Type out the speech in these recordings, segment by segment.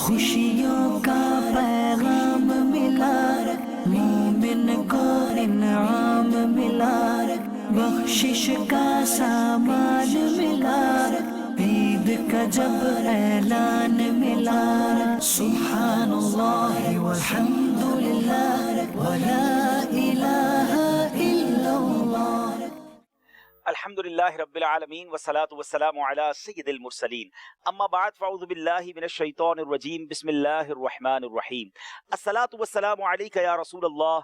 خوشیوں کا پیغام ملا، مومن کو انعام ملا، بخشش کا سامان ملا، عید کا جب اعلان ملا، سبحان اللہ والحمد للہ ولا الہ الا اللہ۔ الحمد للہ رب العالمین والصلاة والسلام علی سید المرسلین، اما بعد فاعوذ باللہ من الشیطان الرجیم، بسم اللہ الرحمن الرحیم۔ الصلاة والسلام علیک یا رسول اللہ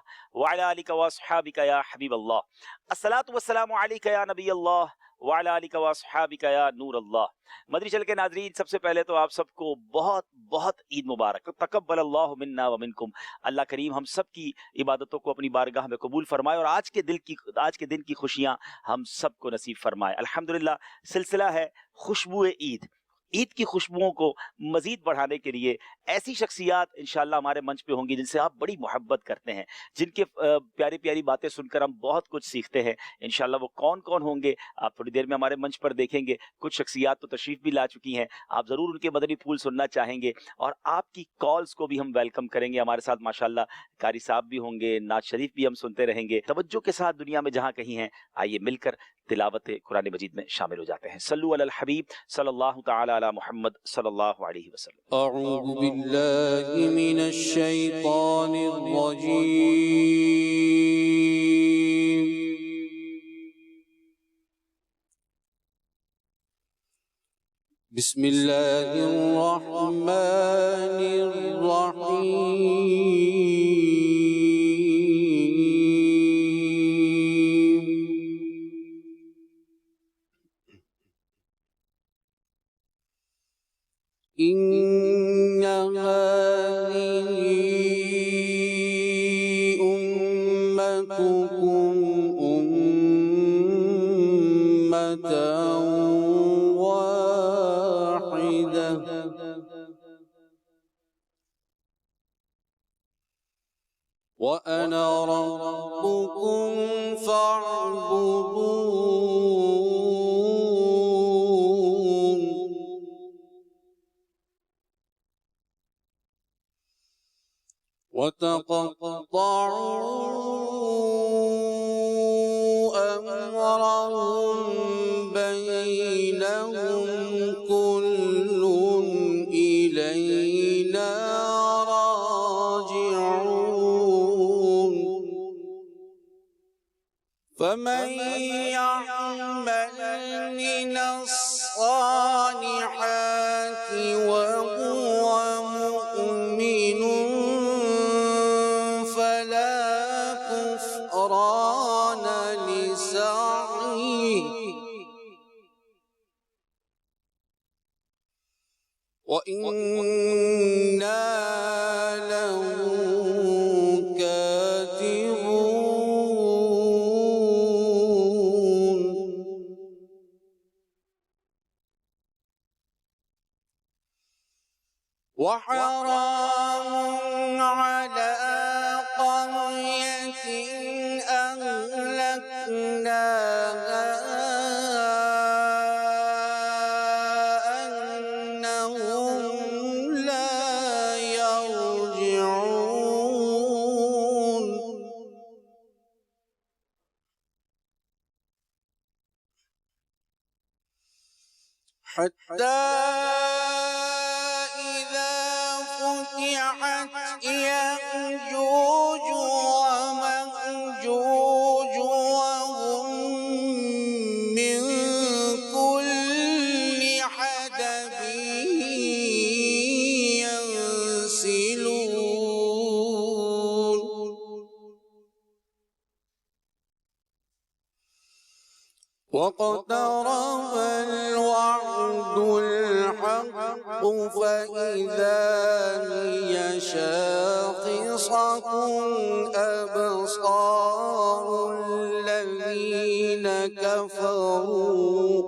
وعلی آلک واصحابک یا حبیب اللہ، الصلاة والسلام علیک یا نبی اللہ وعلی آلک واصحابک یا نور اللہ۔ مدری چل کے ناظرین، سب سے پہلے تو آپ سب کو بہت بہت عید مبارک، تقبل اللہ منا ومنکم۔ اللہ کریم ہم سب کی عبادتوں کو اپنی بارگاہ میں قبول فرمائے اور آج کے دن کی خوشیاں ہم سب کو نصیب فرمائے۔ الحمدللہ سلسلہ ہے خوشبو عید۔ عید کی خوشبوؤں کو مزید بڑھانے کے لیے ایسی شخصیات انشاءاللہ ہمارے منچ پہ ہوں گی جن سے آپ بڑی محبت کرتے ہیں، جن کے پیاری پیاری باتیں سن کر ہم بہت کچھ سیکھتے ہیں۔ انشاءاللہ وہ کون کون ہوں گے آپ تھوڑی دیر میں ہمارے منچ پر دیکھیں گے۔ کچھ شخصیات تو تشریف بھی لا چکی ہیں، آپ ضرور ان کے مدنی پھول سننا چاہیں گے، اور آپ کی کالز کو بھی ہم ویلکم کریں گے۔ ہمارے ساتھ ماشاءاللہ قاری صاحب بھی ہوں گے، نعت شریف بھی ہم سنتے رہیں گے۔ توجہ کے ساتھ دنیا میں جہاں کہیں ہیں، آئیے مل کر تلاوت قرآن مجید میں شامل ہو جاتے ہیں۔ صلو علی الحبیب صلی اللہ تعالی علی محمد صلی اللہ علیہ وسلم۔ اعوذ باللہ من الشیطان الرجیم، بسم اللہ الرحمن الرحیم۔ إن هذه أمتكم أمة واحدة وأنا ربكم فاعبدون۔ وتقطعوا أمرهم بينهم كل إلينا راجعون۔ فمن يعمل من الصالحات وهو مؤمن فلا كفران لسعيه وإنا له كاتبون۔ وحرام على قرية أهلكناها أنهم لا يرجعون۔ حتى إذا فتحت يأجوج ومأجوج وهم من كل حدب ينسلون۔ واقترب الوعد الحق فإذا هي شاخصة أبصار الذين كفروا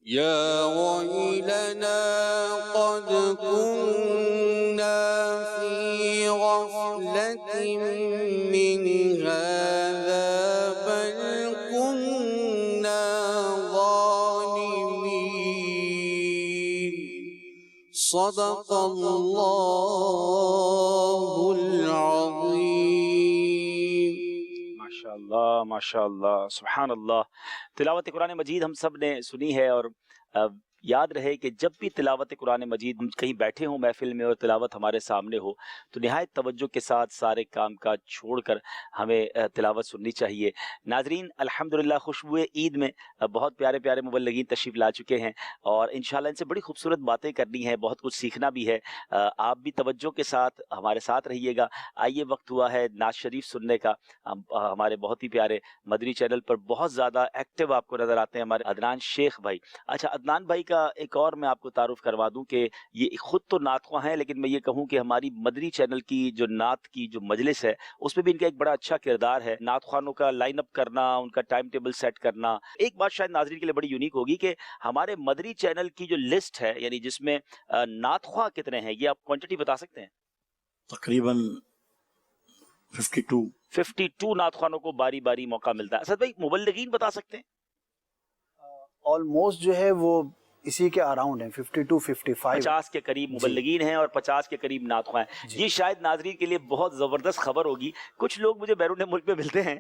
يا ويلنا قد كنا في غفلة من هذا بل كنا ظالمين۔ صدق اللہ العظیم۔ ماشاء اللہ ماشاء اللہ سبحان اللہ۔ تلاوت قرآن مجید ہم سب نے سنی ہے، اور یاد رہے کہ جب بھی تلاوت قرآن مجید ہم کہیں بیٹھے ہوں محفل میں اور تلاوت ہمارے سامنے ہو تو نہایت توجہ کے ساتھ سارے کام کاج چھوڑ کر ہمیں تلاوت سننی چاہیے۔ ناظرین الحمدللہ خوشبو عید میں بہت پیارے پیارے مبلغین تشریف لا چکے ہیں، اور انشاءاللہ ان سے بڑی خوبصورت باتیں کرنی ہیں، بہت کچھ سیکھنا بھی ہے۔ آپ بھی توجہ کے ساتھ ہمارے ساتھ رہیے گا۔ آئیے وقت ہوا ہے نعت شریف سننے کا۔ ہمارے بہت ہی پیارے مدنی چینل پر بہت زیادہ ایکٹیو آپ کو نظر آتے ہیں ہمارے عدنان شیخ بھائی۔ اچھا عدنان بھائی کا ایک اور میں آپ کو تعارف کروا دوں کہ یہ خود تو نعت خواں ہیں، لیکن میں یہ کہوں کہ ہماری مدنی چینل کی جو نعت کی جو مجلس ہے اس میں بھی ان کا ایک بڑا اچھا کردار ہے۔ نعت خوانوں کا لائن اپ کرنا، ان کا ٹائم ٹیبل سیٹ کرنا۔ ایک بات شاید ناظرین کے لیے بڑی یونیک ہوگی کہ ہمارے مدنی چینل کی جو لسٹ ہے، یعنی جس میں نعت خواں کتنے ہیں، یہ آپ کوانٹٹی بتا سکتے ہیں؟ تقریباً 52 نعت خوانوں کو باری باری موقع ملتا ہے۔ اسد بھائی مبلغین بتا سکتے ہیں؟ آلموسٹ جو ہے وہ اسی کے اراؤنڈ ہیں، 52 55 50 کے قریب مبلغین ہیں اور 50 کے قریب نعت خواں ہیں۔ یہ شاید ناظرین کے لیے بہت زبردست خبر ہوگی۔ کچھ لوگ مجھے بیرون ملک میں ملتے ہیں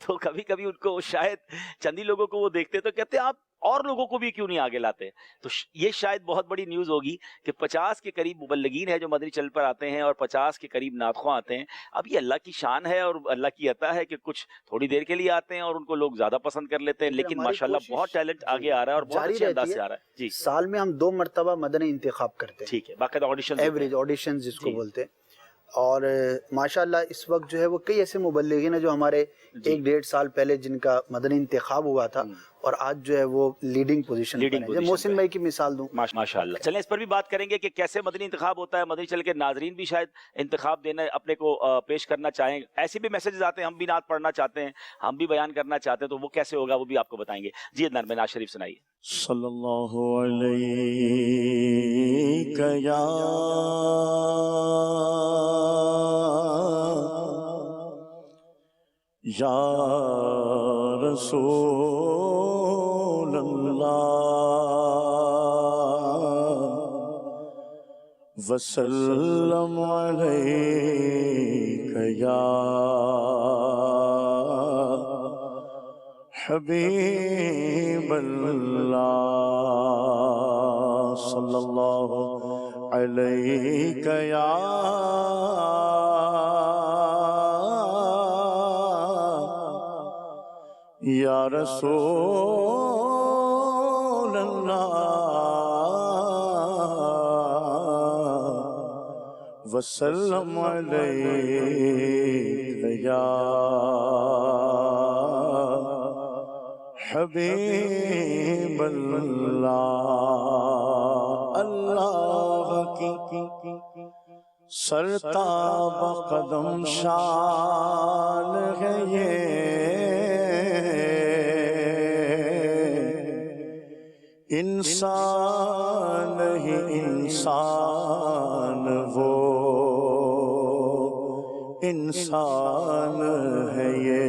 تو کبھی کبھی ان کو شاید چندی لوگوں کو وہ دیکھتے تو کہتے ہیں آپ اور لوگوں کو بھی کیوں نہیں آگے لاتے؟ تو یہ شاید بہت بڑی نیوز ہوگی کہ 50 کے قریب مبلغین ہیں جو مدنی چینل پر آتے ہیں اور 50 کے قریب نعت خواں آتے ہیں۔ اب یہ اللہ کی شان ہے اور اللہ کی عطا ہے کہ کچھ تھوڑی دیر کے لیے آتے ہیں اور ان کو لوگ زیادہ پسند کر لیتے ہیں، لیکن ماشاءاللہ بہت ٹیلنٹ آگے آ رہا ہے اور بہت اچھے انداز سے آ رہا ہے۔ جی سال میں ہم 2 مرتبہ مدنی انتخاب کرتے ہیں، ٹھیک ہے، باقاعدہ آڈیشن ایوریج آڈیشن جس کو بولتے ہیں، اور ماشاءاللہ اس وقت جو ہے وہ کئی ایسے مبلغین ہیں جو ہمارے 1-1.5 سال پہلے جن کا مدنی انتخاب ہوا تھا اور آج جو ہے وہ لیڈنگ پوزیشن پر ہیں۔ محسن بھائی کی مثال دوں، ماشاءاللہ۔ چلیں اس پر بھی بات کریں گے کہ کیسے مدنی انتخاب ہوتا ہے۔ مدنی چل کے ناظرین بھی شاید انتخاب دینا اپنے کو پیش کرنا چاہیں، ایسے بھی میسیجز آتے ہیں ہم بھی نعت پڑھنا چاہتے ہیں، ہم بھی بیان کرنا چاہتے ہیں، تو وہ کیسے ہوگا وہ بھی آپ کو بتائیں گے۔ جی عدنان میں نعت شریف سنائیے۔ صلی اللہ علیہ یا رسول اللہ وسلم علیک یا حبیب اللہ صلی اللہ علیک یا رسول اللہ وسلم علیک یا حبیب اللہ۔ اللہ کی سرتاب قدم شان ہے یہ، انسان ہی انسان وہ انسان ہے یہ۔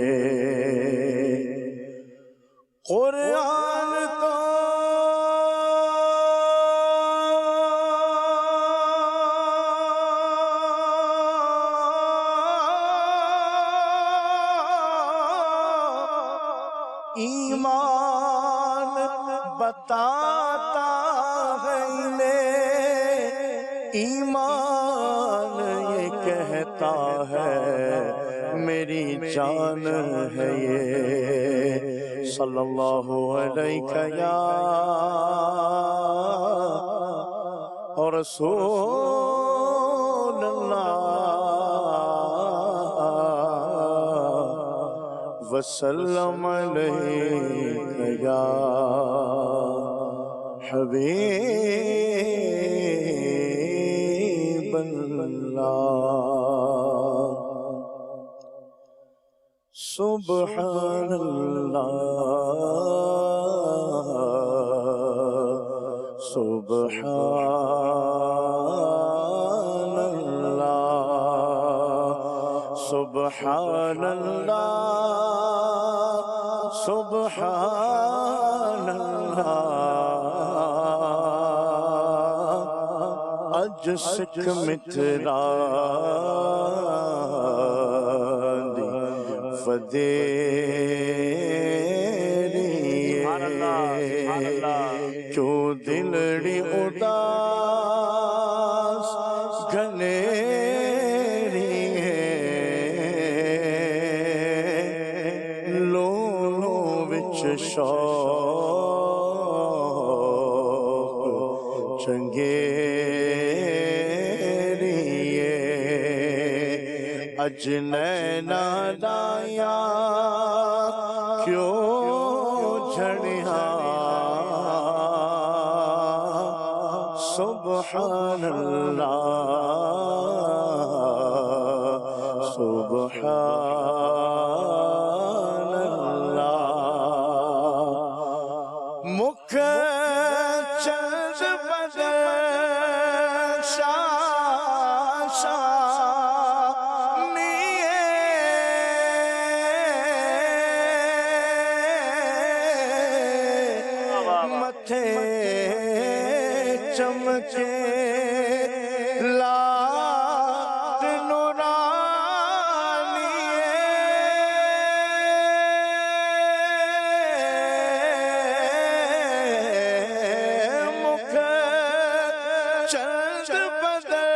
قرآن کو ایمان بتاتا ہے انہیں، ایمان یہ کہتا ہے میری جان ہے یہ۔ صلی اللہ علیہ یا رسول اللہ وسلم علیک یا حبیب اللہ۔ سبحان اللہ سبحان اللہ سبحان اللہ سبحان اللہ اج سکھ مترا دی فدیری کیوں دلڑی اداس گھنیری لولو وچ شوق چنگیری اج نینا دایا کیوں جھڑیا سبحان اللہ سبحان اللہ مکھ چند بدر چمچے لات نورانی مکھ چند بدر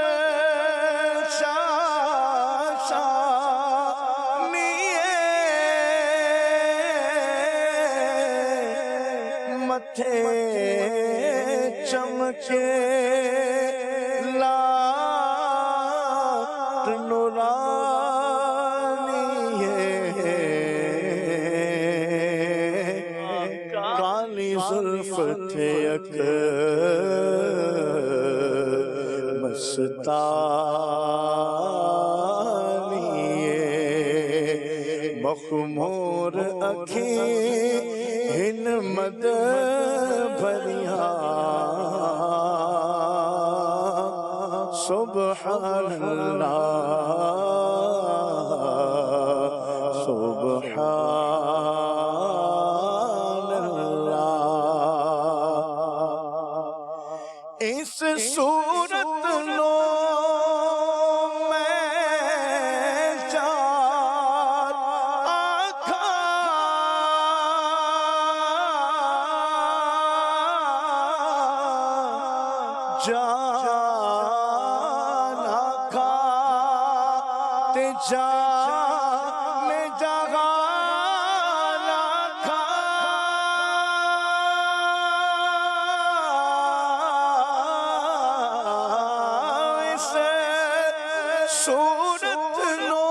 متھے چمچے لات نورانی کالی زلف تھے اک مستانی مخمور اکھیں ہن مد بھریاں سبحان اللہ سبحان اللہ اس صورت لو جان آکھا تے جان جہان آکھا اس صورت لو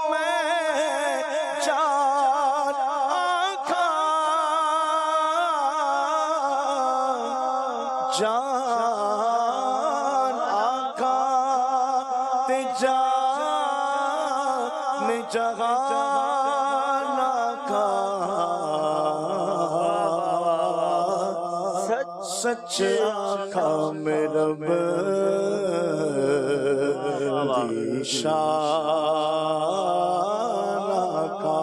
میں جان آکھا جان آقا تے جان جہان آقا سچ آقا میں رب دی شان آقا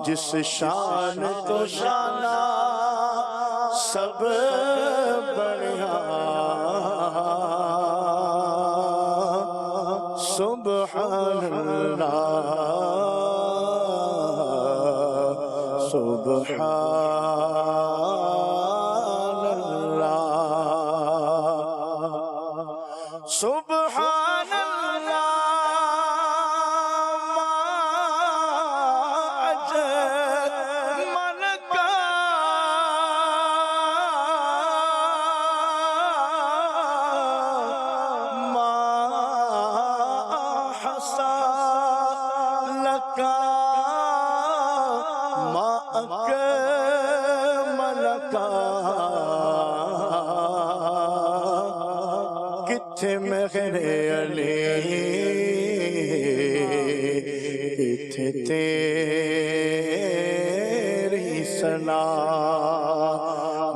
جس شان تو شانہ سب بڑھیا سبحان اللہ سبحان اللہ سبحان اللہ کتھے مہر علی کتھے تیری ثنا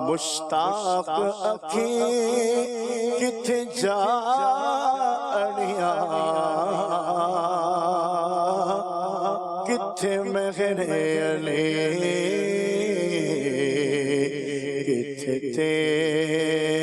مشتاق اکھیں کتھے جا اڑیاں کتھے مہر علی کتھے تیری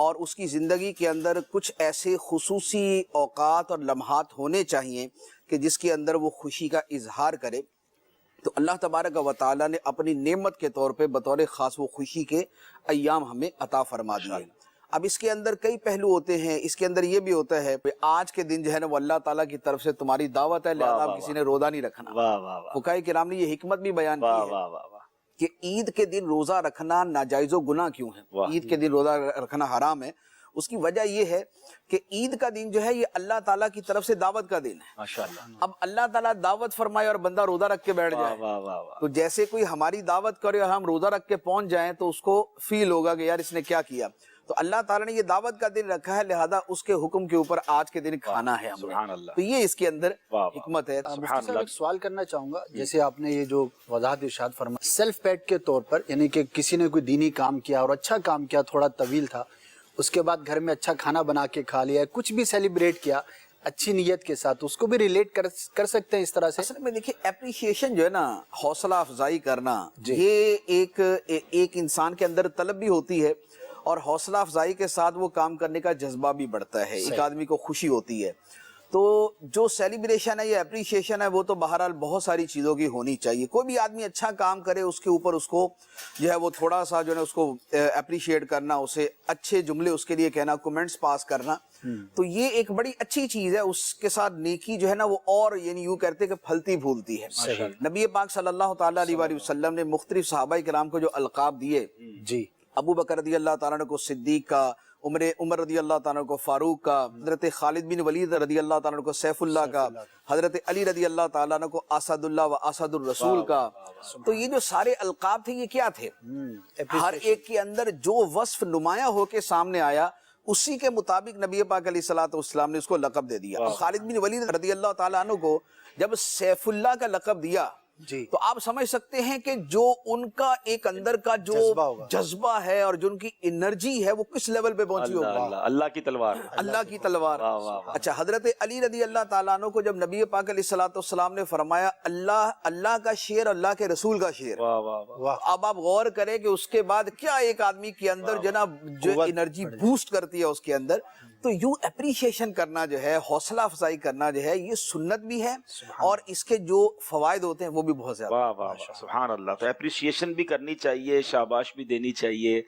اور اس کی زندگی کے اندر کچھ ایسے خصوصی اوقات اور لمحات ہونے چاہیے کہ جس کے اندر وہ خوشی کا اظہار کرے، تو اللہ تبارک و تعالیٰ نے اپنی نعمت کے طور پہ بطور خاص وہ خوشی کے ایام ہمیں عطا فرما دیے۔ اب اس کے اندر کئی پہلو ہوتے ہیں، اس کے اندر یہ بھی ہوتا ہے کہ آج کے دن جو ہے نا وہ اللہ تعالیٰ کی طرف سے تمہاری دعوت ہے، لہذا اب کسی نے روزہ نہیں رکھنا۔ فقہائے کرام نے یہ حکمت بھی بیان کی ہے کہ عید کے دن روزہ رکھنا ناجائز و گناہ کیوں ہے، عید کے دن روزہ رکھنا حرام ہے۔ اس کی وجہ یہ ہے کہ عید کا دن جو ہے یہ اللہ تعالیٰ کی طرف سے دعوت کا دن ہے۔ ماشاءاللہ۔ اب اللہ تعالیٰ دعوت فرمائے اور بندہ روزہ رکھ کے بیٹھ جائے، تو جیسے کوئی ہماری دعوت کرے اور ہم روزہ رکھ کے پہنچ جائیں تو اس کو فیل ہوگا کہ یار اس نے کیا کیا۔ تو اللہ تعالیٰ نے یہ دعوت کا دن رکھا ہے، لہذا اس کے حکم کے اوپر آج کے دن کھانا ہے ہم نے۔ تو یہ اس کے اندر حکمت ہے۔ مفتی صاحب ایک سوال کرنا چاہوں گا، جیسے آپ نے یہ جو وضاحت ارشاد فرمایا سیلف پیڈ کے طور پر، یعنی کہ کسی نے کوئی دینی کام کیا اور اچھا کام کیا، تھوڑا طویل تھا، اس کے بعد گھر میں اچھا کھانا بنا کے کھا لیا، کچھ بھی سیلیبریٹ کیا اچھی نیت کے ساتھ، اس کو بھی ریلیٹ کر سکتے ہیں اس طرح سے؟ اصل میں دیکھیں اپریشیشن جو ہے نا، حوصلہ افزائی کرنا، یہ ایک انسان کے اندر طلب بھی ہوتی ہے، اور حوصلہ افزائی کے ساتھ وہ کام کرنے کا جذبہ بھی بڑھتا ہے، ایک آدمی کو خوشی ہوتی ہے۔ تو جو سیلیبریشن ہے یا اپریشیشن ہے وہ تو بہرحال بہت ساری چیزوں کی ہونی چاہیے۔ کوئی بھی آدمی اچھا کام کرے اس کے اوپر اس کو جو ہے وہ تھوڑا سا جو ہے اس کو اپریشیٹ کرنا، اسے اچھے جملے اس کے لیے کہنا، کومنٹس پاس کرنا، تو یہ ایک بڑی اچھی چیز ہے۔ اس کے ساتھ نیکی جو ہے نا وہ اور یعنی یوں کہتے کہ پھلتی پھولتی ہے۔ نبی پاک صلی اللہ تعالیٰ علیہ وسلم نے مختلف صحابہ کرام کو جو القاب دیے، جی، ابو بکر رضی اللہ تعالیٰ عنہ کو صدیق کا، عمر رضی اللہ تعالیٰ عنہ کو فاروق کا، حضرت خالد بن ولید رضی اللہ تعالیٰ عنہ کو سیف اللہ کا، حضرت علی رضی اللہ تعالیٰ عنہ کو اسد اللہ و اسد الرسول کا۔ تو یہ جو سارے القاب تھے یہ کیا تھے؟ ہر ایک کے اندر جو وصف نمایاں ہو کے سامنے آیا اسی کے مطابق نبی پاک علیہ الصلوۃ والسلام نے اس کو لقب دے دیا۔ خالد بن ولید رضی اللہ تعالیٰ عنہ کو جب سیف اللہ کا لقب دیا تو آپ سمجھ سکتے ہیں کہ جو ان کا ایک اندر کا جو جذبہ ہے اور جو ان کی انرجی ہے وہ کس لیول پہ پہنچی ہوگی۔ اللہ کی تلوار، اللہ کی تلوار۔ اچھا، حضرت علی رضی اللہ تعالیٰ عنہ کو جب نبی پاک علیہ الصلوۃ والسلام نے فرمایا اللہ کا شعر، اللہ کے رسول کا شعر، اب آپ غور کریں کہ اس کے بعد کیا ایک آدمی کے اندر جناب جو انرجی بوسٹ کرتی ہے اس کے اندر۔ تو یوں اپریشیشن کرنا جو ہے، حوصلہ افزائی کرنا جو ہے، یہ سنت بھی ہے اور اس کے جو فوائد ہوتے ہیں وہ بھی بہت زیادہ۔ واہ واہ واہ، سبحان اللہ۔ تو اپریشیشن بھی کرنی چاہیے، شاباش بھی دینی چاہیے،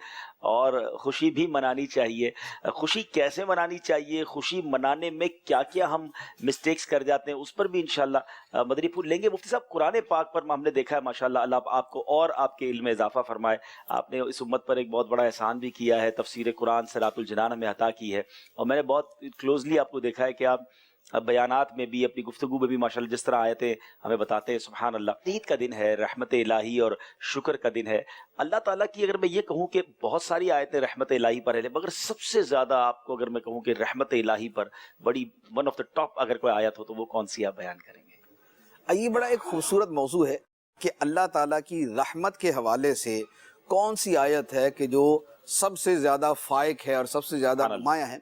اور خوشی بھی منانی چاہیے۔ خوشی کیسے منانی چاہیے، خوشی منانے میں کیا کیا ہم مسٹیکس کر جاتے ہیں، اس پر بھی انشاءاللہ مدری پھول لیں گے۔ مفتی صاحب، قرآن پاک پر ہم نے دیکھا ہے ماشاءاللہ، اللہ آپ کو اور آپ کے علم میں اضافہ فرمائے، آپ نے اس امت پر ایک بہت بڑا احسان بھی کیا ہے، تفسیر قرآن صراط الجنان ہمیں عطا کی ہے، اور میں نے بہت کلوزلی آپ کو دیکھا ہے کہ آپ بیانات میں بھی، اپنی گفتگو میں بھی ماشاءاللہ جس طرح آیتیں ہمیں بتاتے ہیں، سبحان اللہ۔ عید کا دن ہے، رحمت الہی اور شکر کا دن ہے اللہ تعالیٰ کی۔ اگر میں یہ کہوں کہ بہت ساری آیتیں رحمت الہی پر ہے، مگر سب سے زیادہ آپ کو اگر میں کہوں کہ رحمت الہی پر بڑی ون آف دا ٹاپ اگر کوئی آیت ہو تو وہ کون سی آپ بیان کریں گے؟ یہ بڑا ایک خوبصورت موضوع ہے کہ اللہ تعالیٰ کی رحمت کے حوالے سے کون سی آیت ہے کہ جو سب سے زیادہ فائق ہے اور سب سے زیادہ نمایاں ہے۔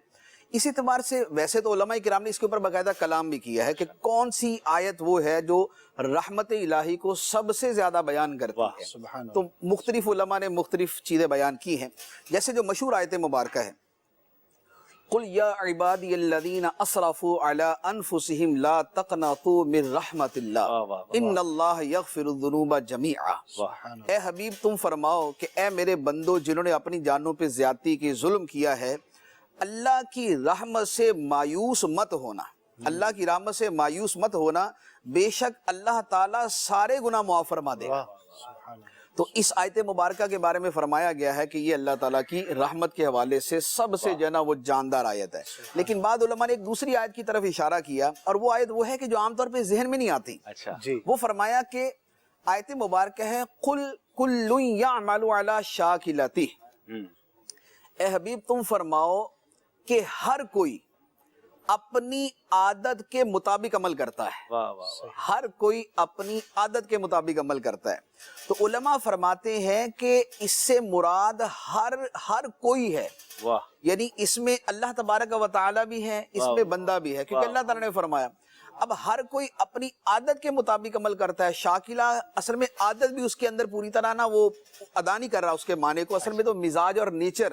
اس اعتبار سے ویسے تو علماء کرام نے اس کے اوپر باقاعدہ کلام بھی کیا ہے کہ کون سی آیت وہ ہے جو رحمت الہی کو سب سے زیادہ بیان کرتی ہے۔ تو مختلف علماء نے مختلف چیزیں بیان کی ہیں، جیسے جو مشہور آیت مبارکہ ہے، قُلْ يَا عِبَادِيَ الَّذِينَ أَسْرَفُوا عَلَىٰ أَنفُسِهِمْ لَا تَقْنَطُوا مِن رَحْمَتِ اللَّهِ إِنَّ اللَّهَ يَغْفِرُ الذُّنُوبَ جَمِيعًا۔ اے حبیب تم فرماؤ کہ اے میرے بندو جنہوں نے اپنی جانوں پہ زیادتی کی، ظلم کیا ہے، اللہ کی رحمت سے مایوس مت ہونا، اللہ کی رحمت سے مایوس مت ہونا، بے شک اللہ تعالیٰ سارے گناہ معاف فرما دے گا۔ تو اس آیت مبارکہ کے بارے میں فرمایا گیا ہے کہ یہ اللہ تعالیٰ کی رحمت کے حوالے سے سب سے جو ہے نا وہ جاندار آیت ہے۔ لیکن بعض علماء نے ایک دوسری آیت کی طرف اشارہ کیا، اور وہ آیت وہ ہے کہ جو عام طور پہ ذہن میں نہیں آتی۔ وہ فرمایا کہ آیت مبارکہ ہے قُلْ كُلٌّ يَعْمَلُ عَلَىٰ شَاكِلَتِهِ، اے حبیب تم فرماؤ کہ ہر کوئی اپنی عادت کے مطابق عمل کرتا ہے، ہر کوئی اپنی عادت کے مطابق عمل کرتا ہے۔ تو علماء فرماتے ہیں کہ اس سے مراد ہر کوئی ہے، یعنی اس میں اللہ تبارک و تعالی بھی ہے، اس میں بندہ بھی ہے، کیونکہ اللہ تعالیٰ نے فرمایا اب ہر کوئی اپنی عادت کے مطابق عمل کرتا ہے۔ شاکلہ اصل میں عادت بھی اس کے اندر پوری طرح نہ وہ ادا نہیں کر رہا اس کے معنی کو، اصل میں تو مزاج اور نیچر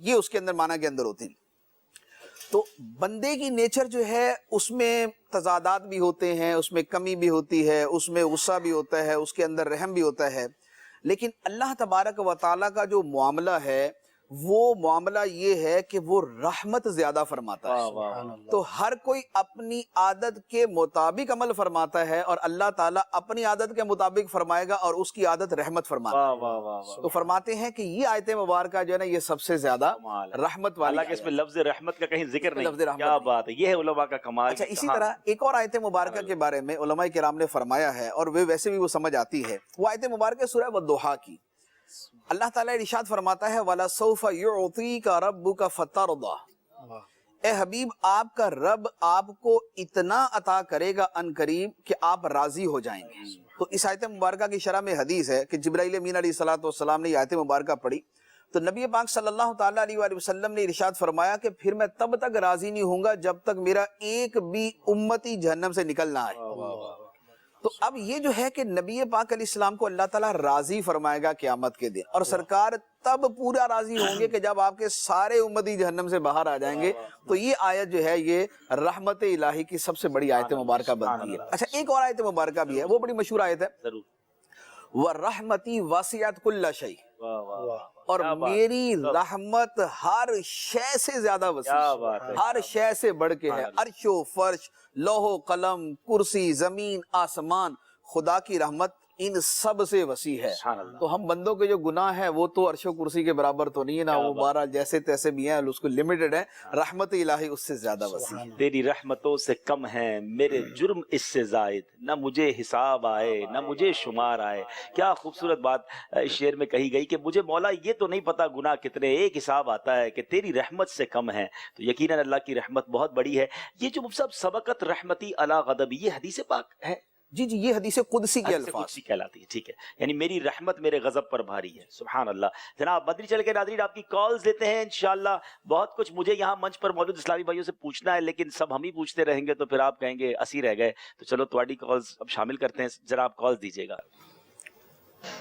یہ اس کے اندر معنی کے اندر ہوتے ہیں. تو بندے کی نیچر جو ہے اس میں تضادات بھی ہوتے ہیں، اس میں کمی بھی ہوتی ہے، اس میں غصہ بھی ہوتا ہے، اس کے اندر رحم بھی ہوتا ہے، لیکن اللہ تبارک و تعالیٰ کا جو معاملہ ہے وہ معاملہ یہ ہے کہ وہ رحمت زیادہ فرماتا ہے. تو ہر کوئی اپنی عادت کے مطابق عمل فرماتا ہے اور اللہ تعالیٰ اپنی عادت کے مطابق فرمائے گا اور اس کی عادت رحمت فرماتا ہے. تو فرماتے ہیں کہ یہ آیت مبارکہ جو ہے نا یہ سب سے زیادہ رحمت والی حالانکہ اس میں لفظ رحمت کا کہیں ذکر لفظ نہیں. رحمت کیا بات ہے، یہ ہے علماء کا کمال. اچھا اسی طرح ایک اور آیت مبارکہ کے بارے میں علماء کرام نے فرمایا ہے اور ویسے بھی وہ سمجھ آتی ہے. وہ آیت مبارکہ سورہ والضحیٰ کی. اللہ تعالیٰ ارشاد فرماتا ہے وَلَسَوْفَ يُعْطِيكَ رَبُّكَ فَتَرْضَىٰ، اے حبیب آپ کا رب آپ کو اتنا عطا کرے گا ان قریب کہ آپ راضی ہو جائیں گے. تو اس آیت مبارکہ کی شرح میں حدیث ہے کہ جبرائیل امین علیہ السلام نے یہ آیت مبارکہ پڑھی تو نبی پاک صلی اللہ تعالیٰ علیہ وآلہ وسلم نے ارشاد فرمایا کہ پھر میں تب تک راضی نہیں ہوں گا جب تک میرا ایک بھی امتی جہنم سے نکل نہ آئے. تو اب یہ جو ہے کہ نبی پاک علیہ السلام کو اللہ تعالیٰ راضی فرمائے گا قیامت کے دن، اور سرکار تب پورا راضی ہوں گے کہ جب آپ کے سارے امتی جہنم سے باہر آ جائیں گے. تو یہ آیت جو ہے یہ رحمت الہی کی سب سے بڑی آیت مبارکہ بنتی ہے. اچھا ایک اور آیت مبارکہ بھی ہے، وہ بڑی مشہور آیت ہے وَرَحْمَتِي وَاسِعَتْ كُلَّ شَيْءٍ، اور میری رحمت ہر شے سے زیادہ وسیع، ہر شے سے بڑھ کے ہے. عرش و فرش، لوح و قلم، کرسی، زمین، آسمان، خدا کی رحمت ان سب سے وسیع ہے. تو ہم بندوں کے جو گناہ ہیں وہ تو عرش و کرسی کے برابر تو نہیں ہے نا، وہ بارہ جیسے تیسے بھی ہیں، اس کو لمیٹڈ ہے. رحمت الہی اس سے زیادہ وسیع ہے. تیری رحمتوں سے کم ہیں میرے جرم اس سے زائد، نہ مجھے حساب آئے نہ مجھے شمار آئے. کیا خوبصورت بات اس شعر میں کہی گئی کہ مجھے مولا یہ تو نہیں پتا گناہ کتنے، ایک حساب آتا ہے کہ تیری رحمت سے کم ہے. تو یقیناً اللہ کی رحمت بہت بڑی ہے. یہ جو سب سبقت رحمتی علی غضبی، یہ حدیث پاک ہے. جی جی، یہ حدیث قدسی کے حدیث الفاظ قدسی کہلاتی ہے. ٹھیک ہے، یعنی میری رحمت میرے غضب پر بھاری ہے. سبحان اللہ. جناب مدنی چل کے ناظرین آپ کی کالز لیتے ہیں انشاءاللہ. بہت کچھ مجھے یہاں منچ پر موجود اسلامی بھائیوں سے پوچھنا ہے، لیکن سب ہم ہی پوچھتے رہیں گے تو پھر آپ کہیں گے اسی رہ گئے. تو چلو تواڈی کالز اب شامل کرتے ہیں، ذرا آپ کالز دیجیے گا.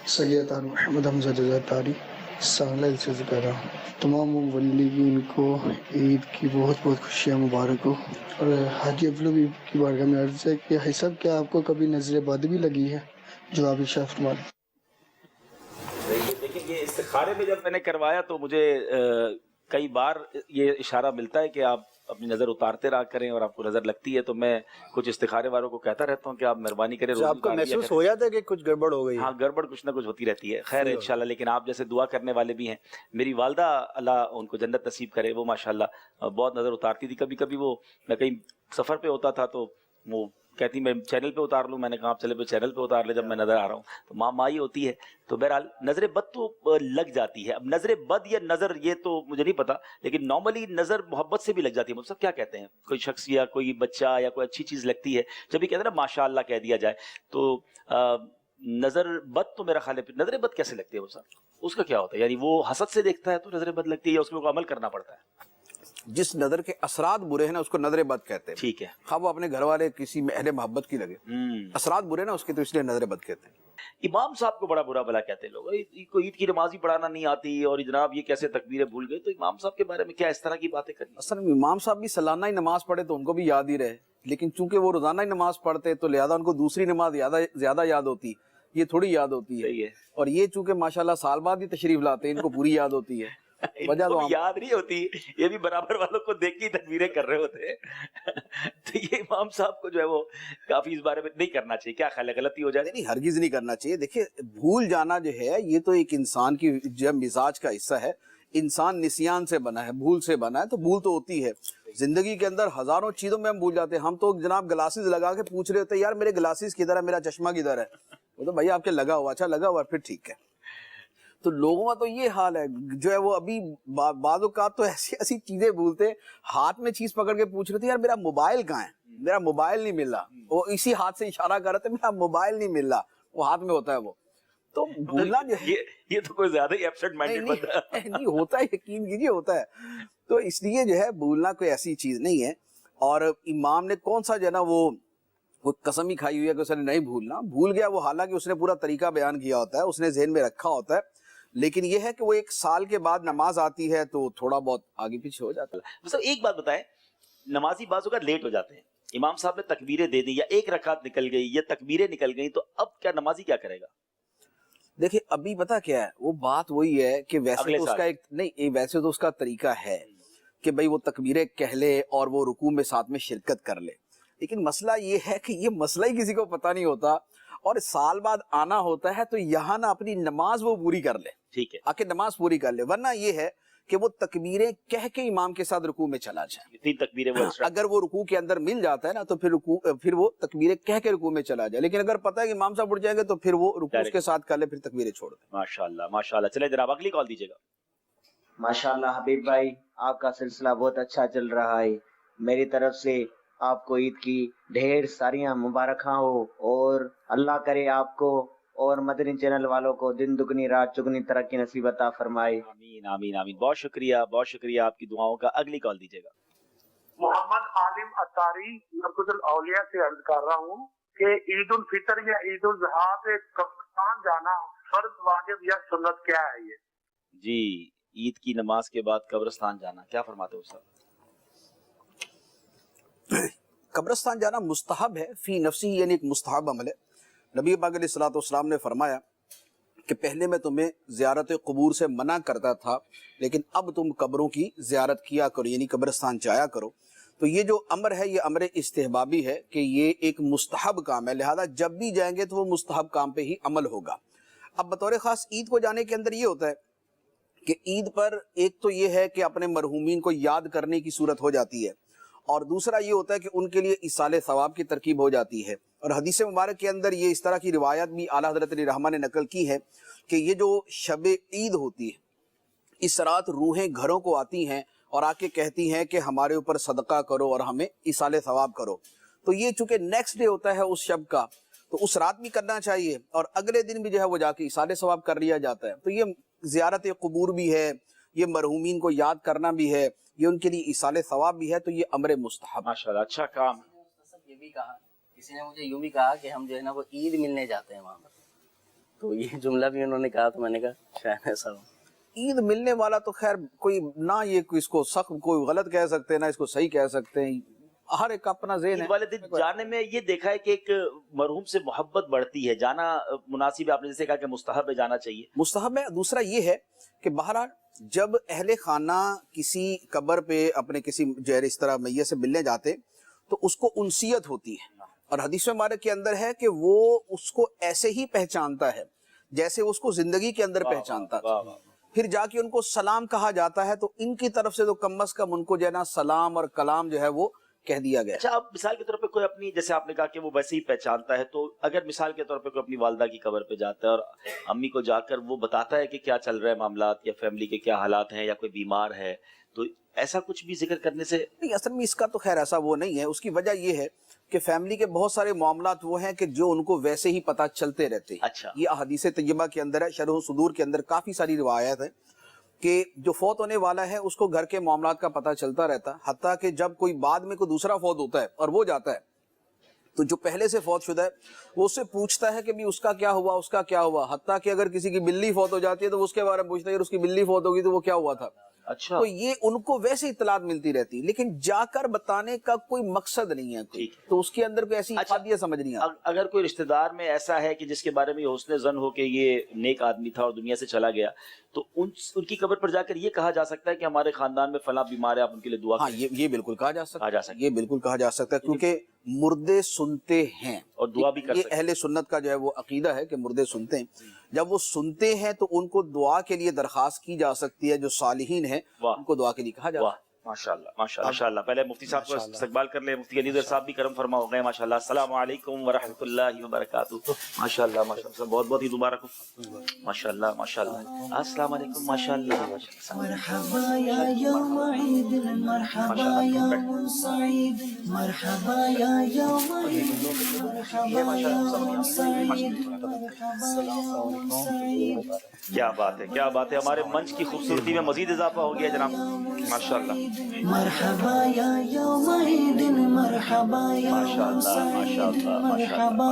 سیدنا محمد حمزہ جزاتاری سالل سے کر رہا ہوں. تمام مبلغین کو عید کی بہت بہت خوشیاں مبارک ہو. اور حاجی افضل کی بارگاہ میں عرض ہے کہ حاجی صاحب کیا آپ کو کبھی نظر بد بھی لگی ہے؟ جواب ارشاد فرمائیں. دیکھیں یہ استخارے میں جب میں نے کروایا تو مجھے کئی بار یہ اشارہ ملتا ہے کہ آپ اپنی نظر اتارتے رہا کریں اور آپ کو نظر لگتی ہے. تو میں کچھ استخارے والوں کو کہتا رہتا ہوں کہ آپ مہربانی کریں. آپ کو محسوس ہو جاتا ہے کہ کچھ گڑبڑ ہو گئی؟ ہاں گڑبڑ کچھ نہ کچھ ہوتی رہتی ہے. خیر ہے انشاءاللہ. لیکن آپ جیسے دعا کرنے والے بھی ہیں. میری والدہ اللہ ان کو جنت نصیب کرے، وہ ماشاءاللہ بہت نظر اتارتی تھی. کبھی کبھی وہ میں کہیں سفر پہ ہوتا تھا تو وہ کہتی میں چینل پہ اتار لوں. میں نے کہا آپ چلے پہ چینل پہ اتار لے جب میں نظر آ رہا ہوں. تو ماں مائی ہوتی ہے. تو بہرحال نظر بد تو لگ جاتی ہے. اب نظر بد یا نظر یہ تو مجھے نہیں پتا، لیکن نارملی نظر محبت سے بھی لگ جاتی ہے. مطلب کیا کہتے ہیں، کوئی شخص یا کوئی بچہ یا کوئی اچھی چیز لگتی ہے، جب یہ کہتے ہیں نا ماشاء اللہ کہہ دیا جائے تو نظر بد تو میرا خیال ہے. نظر بد کیسے لگتی ہے وہ صاحب، اس کا کیا ہوتا ہے؟ یعنی وہ حسد سے دیکھتا ہے تو نظر بد لگتی ہے یا اس کے اوپر عمل کرنا پڑتا ہے؟ جس نظر کے اثرات برے ہیں نا اس کو نظر بد کہتے ہیں. ٹھیک ہے. خواہ وہ اپنے گھر والے کسی اہل محبت کی لگے، اثرات برے نا اس کے، تو اس لیے نظر بد کہتے ہیں. امام صاحب کو بڑا برا بلا کہتے ہیں لوگ، کو عید کی نماز ہی پڑھانا نہیں آتی اور جناب یہ کیسے تکبیریں بھول گئے. تو امام صاحب کے بارے میں کیا اس طرح کی باتیں کرنی؟ اصل میں امام صاحب بھی سالانہ ہی نماز پڑھے تو ان کو بھی یاد ہی رہے، لیکن چونکہ وہ روزانہ ہی نماز پڑھتے تو لہذا ان کو دوسری نماز زیادہ یاد ہوتی، یہ تھوڑی یاد ہوتی ہے. اور یہ چونکہ ماشاءاللہ سال بعد ہی تشریف لاتے ہیں، ان کو پوری یاد ہوتی ہے. وجہ تو یاد نہیں ہوتی، یہ بھی برابر والوں کو دیکھ کے تکبیریں کر رہے ہوتے ہیں. تو یہ امام صاحب کو جو ہے وہ کافی اس بارے میں نہیں کرنا چاہیے. کیا خیال ہے، غلطی ہو جائے؟ نہیں، ہرگز نہیں کرنا چاہیے. دیکھیں بھول جانا جو ہے یہ تو ایک انسان کی جب مزاج کا حصہ ہے. انسان نسیان سے بنا ہے، بھول سے بنا ہے، تو بھول تو ہوتی ہے. زندگی کے اندر ہزاروں چیزوں میں ہم بھول جاتے ہیں. ہم تو جناب گلاسز لگا کے پوچھ رہے ہوتے ہیں یار میرے گلاسز کدھر ہے، میرا چشمہ کدھر ہے. وہ تو بھائی آپ کے لگا ہوا، اچھا لگا ہوا پھر ٹھیک ہے. تو لوگوں کا تو یہ حال ہے جو ہے وہ ابھی بعض اوقات تو ایسی چیزیں بھولتے، ہاتھ میں چیز پکڑ کے پوچھ رہے تھے یار میرا موبائل کہاں ہے، میرا موبائل نہیں مل رہا. وہ اسی ہاتھ سے اشارہ کر رہے تھے میرا موبائل نہیں مل رہا، وہ ہاتھ میں ہوتا ہے. وہ تو بھولنا جو ہے یہ تو کوئی زیادہ ہی ایبسنٹ مائنڈڈ بندہ نہیں ہوتا ہے، یقین کیجیے ہوتا ہے. تو اس لیے جو ہے بھولنا کوئی ایسی چیز نہیں ہے. اور امام نے کون سا جو ہے نا وہ قسم ہی کھائی ہوئی ہے کہ اس نے نہیں بھولنا. بھول گیا وہ، حالانکہ اس نے پورا طریقہ بیان کیا ہوتا ہے، اس نے ذہن میں رکھا ہوتا ہے. لیکن یہ ہے کہ وہ ایک سال کے بعد نماز آتی ہے تو تھوڑا بہت آگے پیچھے ہو جاتا ہے. مطلب ایک بات بتائیں، نمازی بعض اوقات لیٹ ہو جاتے ہیں، امام صاحب نے تکبیریں دے دی یا ایک رکعت نکل گئی یا تکبیریں نکل گئی، تو اب کیا نمازی کیا کرے گا؟ دیکھیں ابھی پتہ کیا ہے، وہ بات وہی ہے کہ ویسے اگلے تو اس سال کا ایک نہیں، ویسے تو اس کا طریقہ ہے کہ بھئی وہ تکبیریں کہہ لے اور وہ رکوع میں ساتھ میں شرکت کر لے، لیکن مسئلہ یہ ہے کہ یہ مسئلہ ہی کسی کو پتہ نہیں ہوتا اور سال بعد آنا ہوتا ہے تو یہاں نہ اپنی نماز وہ پوری کر لے، ٹھیک ہے، آ کے نماز پوری کر لے، ورنہ یہ ہے کہ وہ تکبیریں کہہ کے امام کے ساتھ رکوع میں چلا جائے. 3 تکبیریں وہ ایکسٹرا. اگر وہ رکوع کے اندر مل جاتا ہے نا تو پھر وہ تکبیریں کہہ کے رکوع میں چلا جائے، لیکن اگر پتہ ہے کہ امام صاحب اٹھ جائیں گے تو پھر وہ رکوع اس کے ساتھ کر لے، پھر تکبیریں چھوڑ دیں. ماشاءاللہ ماشاءاللہ. چلیں جناب اگلی کال دیجیے گا. ماشاءاللہ حبیب بھائی، آپ کا سلسلہ بہت اچھا چل رہا ہے. میری طرف سے آپ کو عید کی ڈھیر ساریاں مبارکاں ہو اور اللہ کرے آپ کو اور مدنی چینل والوں کو دن دگنی رات چگنی ترقی نصیب عطا فرمائے. آمین آمین آمین. بہت شکریہ آپ کی دعاؤں کا. اگلی کال دیجیے گا. محمد عالم اتاری مرکز الاولیاء سے عرض کر رہا ہوں کہ عید الفطر یا عید الاضحیٰ پہ قبرستان جانا فرض واجب یا سنت کیا ہے؟ یہ جی عید کی نماز کے بعد قبرستان جانا کیا فرماتے ہو صاحب؟ قبرستان جانا مستحب ہے، فی نفسی، یعنی ایک مستحب عمل ہے. نبی پاک علیہ الصلوۃ والسلام نے فرمایا کہ پہلے میں تمہیں زیارت قبور سے منع کرتا تھا لیکن اب تم قبروں کی زیارت کیا کرو، یعنی قبرستان جایا کرو. تو یہ جو امر ہے یہ امر استحبابی ہے کہ یہ ایک مستحب کام ہے، لہذا جب بھی جائیں گے تو وہ مستحب کام پہ ہی عمل ہوگا. اب بطور خاص عید کو جانے کے اندر یہ ہوتا ہے کہ عید پر ایک تو یہ ہے کہ اپنے مرحومین کو یاد کرنے کی صورت ہو جاتی ہے، اور دوسرا یہ ہوتا ہے کہ ان کے لیے ایصال ثواب کی ترکیب ہو جاتی ہے. اور حدیث مبارک کے اندر یہ اس طرح کی روایت بھی اعلیٰ حضرت علی رحمہ نے نقل کی ہے کہ یہ جو شب عید ہوتی ہے اس رات روحیں گھروں کو آتی ہیں اور آ کے کہتی ہیں کہ ہمارے اوپر صدقہ کرو اور ہمیں ایصال ثواب کرو. تو یہ چونکہ نیکسٹ ڈے ہوتا ہے اس شب کا، تو اس رات بھی کرنا چاہیے اور اگلے دن بھی جو ہے وہ جا کے ایصال ثواب کر لیا جاتا ہے. تو یہ زیارت قبور بھی ہے، یہ مرحومین کو یاد کرنا بھی ہے، یہ ان کے لیے ایصال ثواب بھی ہے، تو یہ امر مستحب. ماشاءاللہ اچھا کام. یہ بھی کہا کسی نے مجھے یوں بھی کہا کہ ہم جو ہے نا وہ عید ملنے جاتے ہیں وہاں پر، تو یہ جملہ بھی انہوں نے کہا تو میں نے کہا شاید ایسا ہو. عید ملنے والا تو خیر کوئی نہ یہ اس کو سخت کوئی غلط کہہ سکتے ہیں نہ اس کو صحیح کہہ سکتے ہیں، ہر ایک اپنا ذہن ہے. والے دن جانے میں یہ دیکھا ہے کہ ایک مرحوم سے محبت بڑھتی ہے، جانا مناسب ہے. آپ نے جیسے کہا کہ مستحب ہے، جانا چاہیے، مستحب ہے. دوسرا یہ ہے کہ بہرحال جب اہل خانہ کسی قبر پہ اپنے کسی جہر اس طرح میت سے ملنے جاتے تو اس کو انسیت ہوتی ہے، اور حدیث مبارک کے اندر ہے کہ وہ اس کو ایسے ہی پہچانتا ہے جیسے اس کو زندگی کے اندر پہچانتا تھا. پھر جا کے ان کو سلام کہا جاتا ہے، تو ان کی طرف سے تو کم از کم ان کو جو ہے نا سلام اور کلام جو ہے وہ کہہ دیا گیا. اچھا اب مثال کے طور پہ کوئی اپنی، جیسے آپ نے کہا کہ وہ ویسے ہی پہچانتا ہے، تو اگر مثال کے طور پہ کوئی اپنی والدہ کی قبر پہ جاتا ہے اور امی کو جا کر وہ بتاتا ہے کہ کیا چل رہا ہے معاملات یا فیملی کے کیا حالات ہیں یا کوئی بیمار ہے، تو ایسا کچھ بھی ذکر کرنے سے نہیں، اصل میں اس کا تو خیر ایسا وہ نہیں ہے. اس کی وجہ یہ ہے کہ فیملی کے بہت سارے معاملات وہ ہیں کہ جو ان کو ویسے ہی پتہ چلتے رہتے ہیں. اچھا یہ احادیث طیبہ کے اندر ہے، شرح صدور کے اندر کافی ساری روایات ہیں کہ جو فوت ہونے والا ہے اس کو گھر کے معاملات کا پتہ چلتا رہتا، حتیٰ کہ جب کوئی بعد میں کوئی دوسرا فوت ہوتا ہے اور وہ جاتا ہے تو جو پہلے سے فوت شدہ ہے وہ اس سے پوچھتا ہے کہ بھی اس کا کیا ہوا، اس کا کیا ہوا. حتیٰ کہ اگر کسی کی بلی فوت ہو جاتی ہے تو اس کے بارے میں پوچھتا ہے کہ اس کی بلی فوت ہوگی تو وہ کیا ہوا تھا. اچھا تو یہ ان کو ویسے اطلاعات ملتی رہتی، لیکن جا کر بتانے کا کوئی مقصد نہیں ہے کوئی، تو اس کے اندر کوئی ایسی افادیت سمجھ نہیں آتی. اگر کوئی رشتہ دار میں ایسا ہے کہ جس کے بارے میں حسن ظن ہو کہ یہ نیک آدمی تھا اور دنیا سے چلا گیا، تو ان کی قبر پر جا کر یہ کہا جا سکتا ہے کہ ہمارے خاندان میں فلاں بیمار ہے، آپ ان کے لیے دعا کریں. ہاں یہ بالکل کہا جا سکتا ہے، یہ بالکل کہا جا سکتا ہے، کیونکہ مردے سنتے ہیں اور دعا بھی کر سکتے ہیں. یہ اہل سنت کا جو ہے وہ عقیدہ ہے کہ مردے سنتے ہیں. جب وہ سنتے ہیں تو ان کو دعا کے لیے درخواست کی جا سکتی ہے، جو صالحین ہیں ان کو دعا کے لیے کہا جاتا ہے. ماشاءاللہ ماشاءاللہ. پہلے مفتی صاحب کو استقبال کر لیں. مفتی علی صاحب بھی کرم فرما ہو گئے ماشاءاللہ. السلام علیکم ورحمۃ اللہ وبرکاتہ. ماشاءاللہ ماشاءاللہ، بہت بہت ہی مبارک ہو. ماشاءاللہ ماشاءاللہ. السلام علیکم. ماشاءاللہ مرحبا یا یوم عید، مرحبا یوم سعید، مرحبا یا یوم عید، مرحبا یوم سعید، مرحبا یوم سعید. کیا بات ہے، کیا بات ہے. ہمارے منچ کی خوبصورتی میں مزید اضافہ ہو گیا جناب ماشاءاللہ. مرحبا یا یوم عید، مرحبا یوم سعید، مرحبا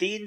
3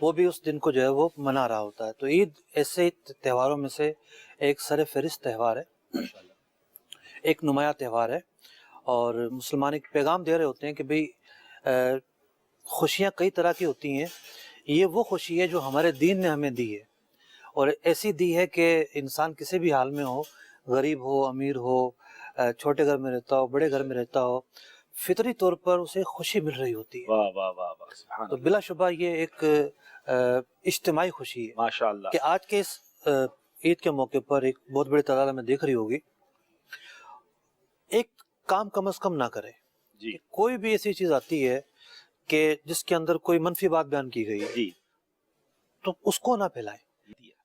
وہ بھی اس دن کو جو ہے وہ منا رہا ہوتا ہے. تو عید ایسے تہواروں میں سے ایک سر فہرست تہوار ہے، ایک نمایاں تہوار ہے، اور مسلمان ایک پیغام دے رہے ہوتے ہیں کہ بھئی خوشیاں کئی طرح کی ہوتی ہیں. یہ وہ خوشی ہے جو ہمارے دین نے ہمیں دی ہے، اور ایسی دی ہے کہ انسان کسی بھی حال میں ہو، غریب ہو، امیر ہو، چھوٹے گھر میں رہتا ہو، بڑے گھر میں رہتا ہو، فطری طور پر اسے خوشی مل رہی ہوتی ہے. واہ واہ واہ واہ، سبحان تو اللہ، بلا شبہ یہ ایک اجتماعی خوشی ہے ماشاءاللہ. کہ آج کے اس عید کے موقع پر ایک بہت بڑی تعداد میں دیکھ رہی ہوگی، ایک کام کم از کم نہ کرے. جی کوئی بھی ایسی چیز آتی ہے کہ جس کے اندر کوئی منفی بات بیان کی گئی ہے جی تو اس کو نہ پھیلائے.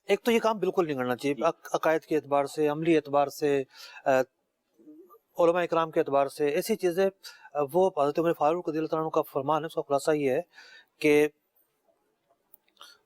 ایک تو یہ کام بالکل نہیں کرنا چاہیے عقائد کے اعتبار سے، عملی اعتبار سے، علماء اکرام کے اعتبار سے. ایسی چیزیں وہ حضرت عمر فاروق رضی اللہ عنہ کا فرمان ہے، اس کا خلاصہ یہ ہے کہ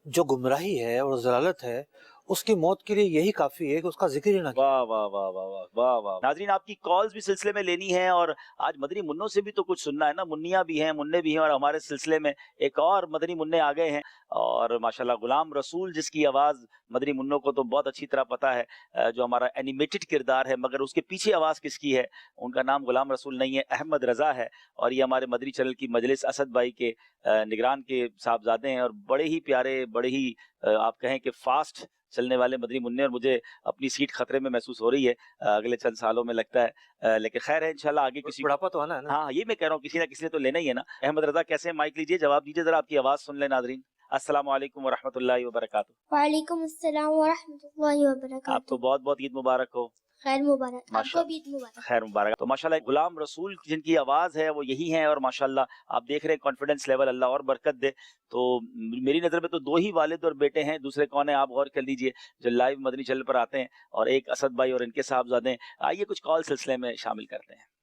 جو گمراہی ہے اور ضلالت ہے اس کی موت کے لیے یہی کافی ہے کہ اس کا ذکر ہی نہ کیا. واہ واہ واہ واہ واہ واہ واہ. ناظرین آپ کی کالز بھی سلسلے میں لینی ہے، اور آج مدنی منوں سے بھی تو کچھ سننا ہے نا. منیاں بھی ہیں، منع بھی ہیں، اور ہمارے سلسلے میں ایک اور مدنی منع آ گئے ہیں، اور ماشاءاللہ غلام رسول جس کی آواز مدنی منوں کو تو بہت اچھی طرح پتا ہے، جو ہمارا اینیمیٹڈ کردار ہے، مگر اس کے پیچھے آواز کس کی ہے؟ ان کا نام غلام رسول نہیں ہے، احمد رضا ہے، اور یہ ہمارے مدنی چینل کی مجلس اسد بھائی کے نگران کے صاحبزادے ہیں، اور بڑے ہی پیارے، بڑے ہی آپ کہیں کہ فاسٹ چلنے والے مدنی منع. اور مجھے اپنی سیٹ خطرے میں محسوس ہو رہی ہے اگلے چند سالوں میں لگتا ہے، لیکن خیر ہے انشاءاللہ آگے کسی بڑھاپا تو آنا ہے نا. ہاں یہ میں کہہ رہا ہوں کسی نہ کسی نے تو لینا ہی ہے نا. احمد رضا کیسے ہیں؟ مائک لیجئے، جواب دیجئے، ذرا آپ کی آواز سن لیں ناظرین. السلام علیکم ورحمۃ اللہ وبرکاتہ. وعلیکم السلام ورحمۃ اللہ وبرکاتہ. آپ کو بہت بہت عید مبارک ہو. خیر مبارک. آپ ماشاء کو بھی عید مبارک. خیر مبارک. تو ماشاءاللہ غلام رسول جن کی آواز ہے وہ یہی ہیں، اور ماشاءاللہ آپ دیکھ رہے ہیں کانفیڈنس لیول، اللہ اور برکت دے. تو میری نظر میں تو دو ہی والد اور بیٹے ہیں، دوسرے کون ہیں آپ غور کر لیجئے جو لائیو مدنی چینل پر آتے ہیں، اور ایک اسد بھائی اور ان کے صاحبزادے ہیں. آئیے کچھ کال سلسلے میں شامل کرتے ہیں.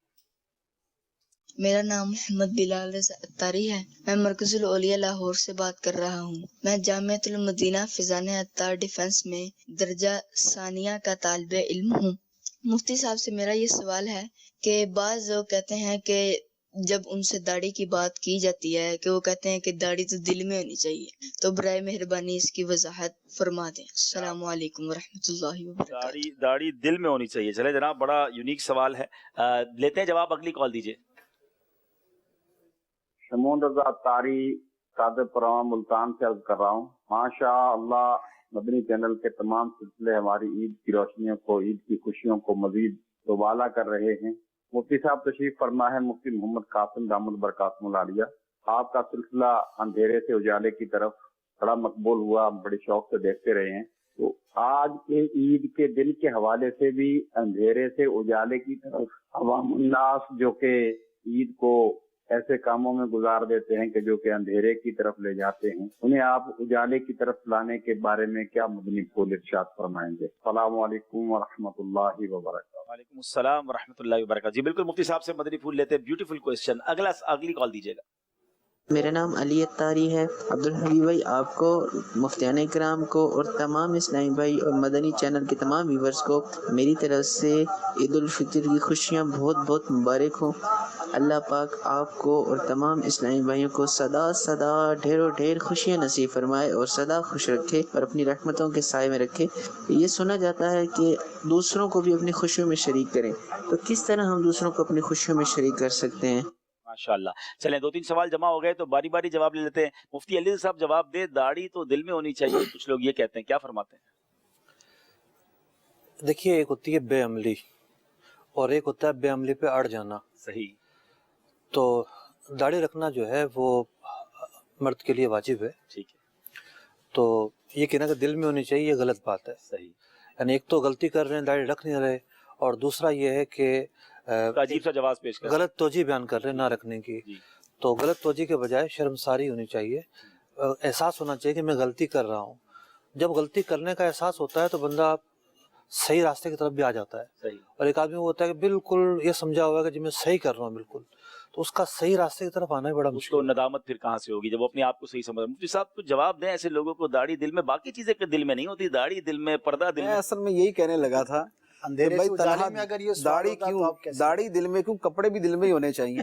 میرا نام محمد بلال رضا اتاری ہے. میں مرکز الاولیاء لاہور سے بات کر رہا ہوں. میں جامعۃ المدینہ فیضان اتار ڈیفنس میں درجہ ثانیہ کا طالب علم ہوں. مفتی صاحب سے میرا یہ سوال ہے کہ بعض لوگ کہتے ہیں کہ جب ان سے داڑھی کی بات کی جاتی ہے کہ وہ کہتے ہیں کہ داڑھی تو دل میں ہونی چاہیے، تو برائے مہربانی اس کی وضاحت فرما دیں. السلام علیکم ورحمۃ اللہ وبرکاتہ. داڑھی دل میں ہونی چاہیے. چلے جناب، بڑا یونیک سوال ہے، لیتے ہیں جواب. اگلی کال دیجئے. شمون رضا اتاری صادق پروان ملتان سے عرض کر رہا ہوں. ماشاء اللہ مدنی چینل کے تمام سلسلے ہماری عید کی روشنیوں کو، عید کی خوشیوں کو مزید دوبالا کر رہے ہیں. مفتی صاحب تشریف فرما ہے، مفتی محمد قاسم دامت برکاتہم العالیہ. آپ کا سلسلہ اندھیرے سے اجالے کی طرف بڑا مقبول ہوا، بڑے شوق سے دیکھتے رہے ہیں. تو آج کے عید کے دن کے حوالے سے بھی اندھیرے سے اجالے کی طرف عوام الناس جو کہ عید کو ایسے کاموں میں گزار دیتے ہیں کہ جو کہ اندھیرے کی طرف لے جاتے ہیں، انہیں آپ اجالے کی طرف لانے کے بارے میں کیا مدنی پھول ارشاد فرمائیں گے؟ السلام علیکم ورحمۃ اللہ وبرکاتہ. وعلیکم السلام ورحمۃ اللہ وبرکاتہ. جی بالکل، مفتی صاحب سے مدنی پھول لیتے ہیں. Beautiful question. اگلی کال دیجیے گا. میرا نام علی اتاری ہے. عبدالحبیب بھائی آپ کو، مفتیان اکرام کو، اور تمام اسلامی بھائی اور مدنی چینل کے تمام ویورز کو میری طرف سے عید الفطر کی خوشیاں بہت بہت مبارک ہوں. اللہ پاک آپ کو اور تمام اسلامی بھائیوں کو سدا سدا ڈھیروں ڈھیر خوشیاں نصیب فرمائے اور سدا خوش رکھے اور اپنی رحمتوں کے سائے میں رکھے. یہ سنا جاتا ہے کہ دوسروں کو بھی اپنی خوشیوں میں شریک کریں، تو کس طرح ہم دوسروں کو اپنی خوشیوں میں شریک کر سکتے ہیں؟ ماشاءاللہ. چلیں 2-3 سوال جمع ہو گئے تو باری باری جواب لے لیتے ہیں. مفتی علی صاحب جواب دے. داڑھی تو دل میں ہونی چاہیے، کچھ لوگ یہ کہتے ہیں، کیا فرماتے ہیں؟ دیکھیے، ایک ہوتی ہے بے عملی اور ایک ہوتا ہے بے عملی پہ اڑ جانا. صحیح. تو داڑھی رکھنا جو ہے وہ مرد کے لیے واجب ہے. ٹھیک ہے. تو یہ کہنا کہ دل میں ہونی چاہیے، یہ غلط بات ہے. صحیح. یعنی ایک تو غلطی کر رہے ہیں، داڑھی رکھ نہیں رہے، اور دوسرا یہ ہے کہ عجیب سا جواز پیش کر غلط توجہ بیان کر رہے ہیں نہ رکھنے کی. تو غلط توجہ کے بجائے شرمساری ہونی چاہیے، احساس ہونا چاہیے کہ میں غلطی کر رہا ہوں. جب غلطی کرنے کا احساس ہوتا ہے تو بندہ صحیح راستے کی طرف بھی آ جاتا ہے. صحیح. اور ایک آدمی وہ ہوتا ہے کہ بالکل یہ سمجھا ہوا ہے کہ جی میں صحیح کر رہا ہوں بالکل، تو اس کا صحیح راستے کی طرف آنا ہی بڑا مشکل. تو ندامت پھر کہاں سے ہوگی جب وہ اپنے آپ کو صحیح سمجھ. مفتی صاحب کچھ جواب دیں ایسے لوگوں کو. داڑھی دل میں، باقی چیزیں کہ دل میں نہیں ہوتی، داڑھی دل میں، پردہ دل میں. اصل میں یہی کہنے لگا تھا، اندھیرے سے اجالے میں اگر یہ داڑھی کیوں، داڑھی دل میں کیوں، کپڑے بھی دل میں ہی ہونے چاہیے.